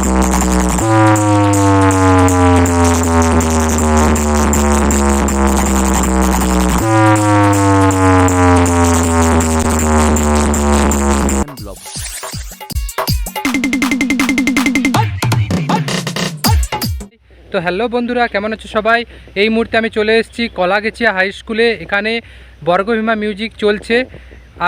তো হ্যালো বন্ধুরা, কেমন আছো সবাই? এই মুহূর্তে আমি চলে এসেছি কলাগেছিয়া হাই স্কুলে। এখানে বর্গভীমা মিউজিক চলছে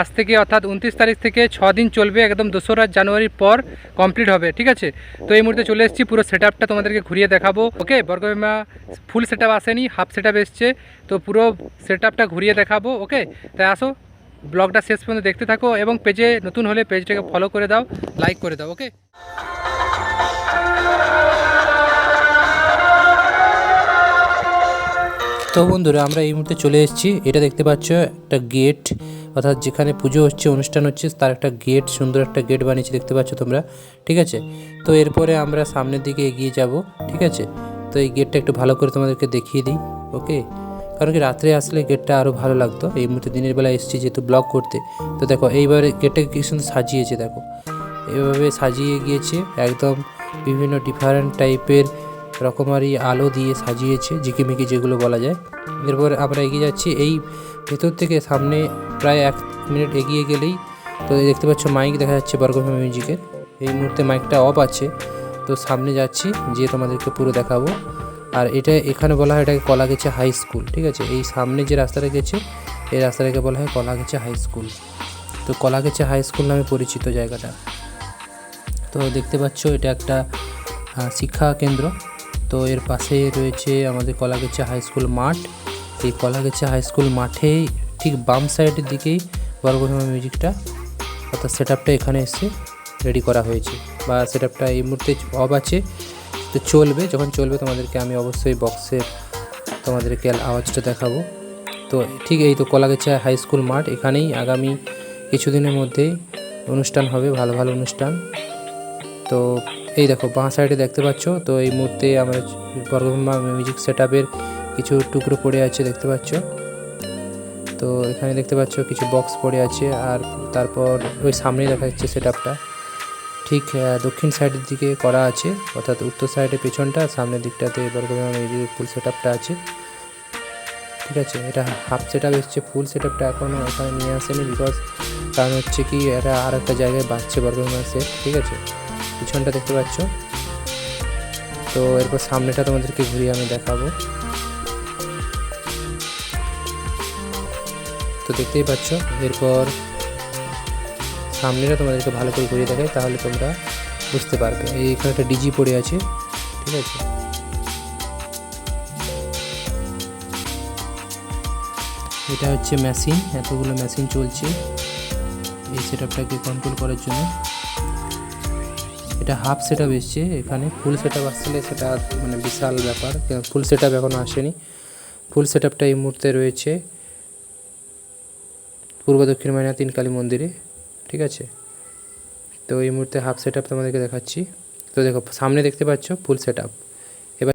আজ থেকে, অর্থাৎ 29 তারিখ থেকে 6 দিন চলবে, একদম 2রা জানুয়ারির পর কমপ্লিট হবে। ঠিক আছে, তো এই মুহূর্তে চলে এসেছি, পুরো সেট আপটা তোমাদেরকে ঘুরিয়ে দেখাবো। ওকে, বর্গভীমা ফুল সেট আপ আসেনি, হাফ সেট আপ এসছে, তো পুরো সেট আপটা ঘুরিয়ে দেখাবো। ওকে, তাই আসো ব্লগটা শেষ পর্যন্ত দেখতে থাকো, এবং পেজে নতুন হলে পেজটাকে ফলো করে দাও, লাইক করে দাও। ওকে, তো বন্ধুরা, আমরা এই মুহূর্তে চলে এসেছি। এটা দেখতে পাচ্ছ একটা গেট, অর্থাৎ যেখানে পুজো হচ্ছে, অনুষ্ঠান হচ্ছে, তার একটা গেট, সুন্দর একটা গেট বানিয়েছে দেখতে পাচ্ছ তোমরা। ঠিক আছে, তো এরপরে আমরা সামনের দিকে এগিয়ে যাব। ঠিক আছে, তো এই গেটটা একটু ভালো করে তোমাদেরকে দেখিয়ে দিই। ওকে, কারণ কি রাত্রে আসলে গেটটা আরও ভালো লাগতো। এই মুহূর্তে দিনের বেলা এসেছি যেহেতু ব্লগ করতে। তো দেখো এইবারে গেটটাকে কি সুন্দর সাজিয়েছে, দেখো এইভাবে সাজিয়ে গিয়েছে, একদম বিভিন্ন ডিফারেন্ট টাইপের রকমারি আলো দিয়ে সাজিয়েছে, ঝিকিমিকি যেগুলো বলা যায়। এরপর আমরা এগিয়ে যাচ্ছি। এই ভেতর থেকে সামনে প্রায় 1 মিনিট এগিয়ে গেলেই তো দেখতে পাচ্ছ মাইক দেখা যাচ্ছে বর্গভীমা মিউজিকের। এই মুহূর্তে মাইকটা অফ আছে, তো সামনে যাচ্ছি, যে তোমাদেরকে পুরো দেখাবো। আর এটা এখানে বলা হয় এটাকে কলাগেছিয়া হাই স্কুল। ঠিক আছে, এই সামনে যে রাস্তাটা গেছে এই রাস্তাটাকে বলা হয় কলাগেছিয়া হাই স্কুল। তো কলাগেছিয়া হাই স্কুল নামে পরিচিত জায়গাটা। তো দেখতে পাচ্ছ এটা একটা শিক্ষা কেন্দ্র। তো এর পাশে রয়েছে আমাদের কলাগেছিয়া হাই স্কুল মাঠ। এই কলাগেছিয়া হাই স্কুল মাঠেই ঠিক বাম সাইডের দিকেই বর্গভীমা মিউজিকটা, অর্থাৎ সেট আপটা এখানে এসে রেডি করা হয়েছে, বা সেট আপটা এই মুহূর্তে অফ আছে। তো চলবে, যখন চলবে তোমাদেরকে আমি অবশ্যই বক্সের তোমাদেরকে আওয়াজটা দেখাবো। তো ঠিক এই তো কলাগেছিয়া হাই স্কুল মাঠ, এখানেই আগামী কিছুদিনের মধ্যেই অনুষ্ঠান হবে, ভালো ভালো অনুষ্ঠান। তো এই দেখো বাঁ সাইডে দেখতে পাচ্ছ, তো এই মুহূর্তে আমরা বর্গভীমা মিউজিক সেট আপের কিছু টুকরো পড়ে আছে দেখতে পাচ্ছ। তো এখানে দেখতে পাচ্ছ কিছু বক্স পড়ে আছে, আর তারপর ওই সামনেই দেখা যাচ্ছে সেট আপটা ঠিক দক্ষিণ সাইডের দিকে করা আছে, অর্থাৎ উত্তর সাইডে পেছনটা, সামনের দিকটাতে বর্গভীমা মিউজিক ফুল সেট আপটা আছে। ঠিক আছে, এটা হাফ সেট আপ এসছে, ফুল সেট আপটা এখনও এখানে নিয়ে আসেনি, বিকজ কারণ হচ্ছে কি এটা আর একটা জায়গায় বাজছে বর্গভীমা সেট। ঠিক আছে, পিছনটা দেখতে পাচ্ছ। তো এরপর সামনেটা তোমাদেরকে ঘুরিয়ে আমি দেখাবো। তো দেখতেই পাচ্ছ, এরপর সামনেটা তোমাদেরকে ভালো করে ঘুরিয়ে দেখাই, তাহলে তোমরা বুঝতে পারবে। এইখানে একটা ডিজি পড়ে আছে। ঠিক আছে, এটা হচ্ছে মেশিন, এতগুলো মেশিন চলছে এই সেট আপটাকে কন্ট্রোল করার জন্য। এটা হাফ সেট আপ এসছে, এখানে ফুল সেট আপ আসলে সেটা মানে বিশাল ব্যাপার। ফুল সেট আপ এখনও আসেনি। ফুল সেট আপটা এই মুহূর্তে রয়েছে পূর্ব দক্ষিণ মাইনা 3 কালী মন্দিরে। ঠিক আছে, তো এই মুহূর্তে হাফ সেট আপ তোমাদেরকে দেখাচ্ছি। তো দেখো সামনে দেখতে পাচ্ছ ফুল সেট আপ। এবার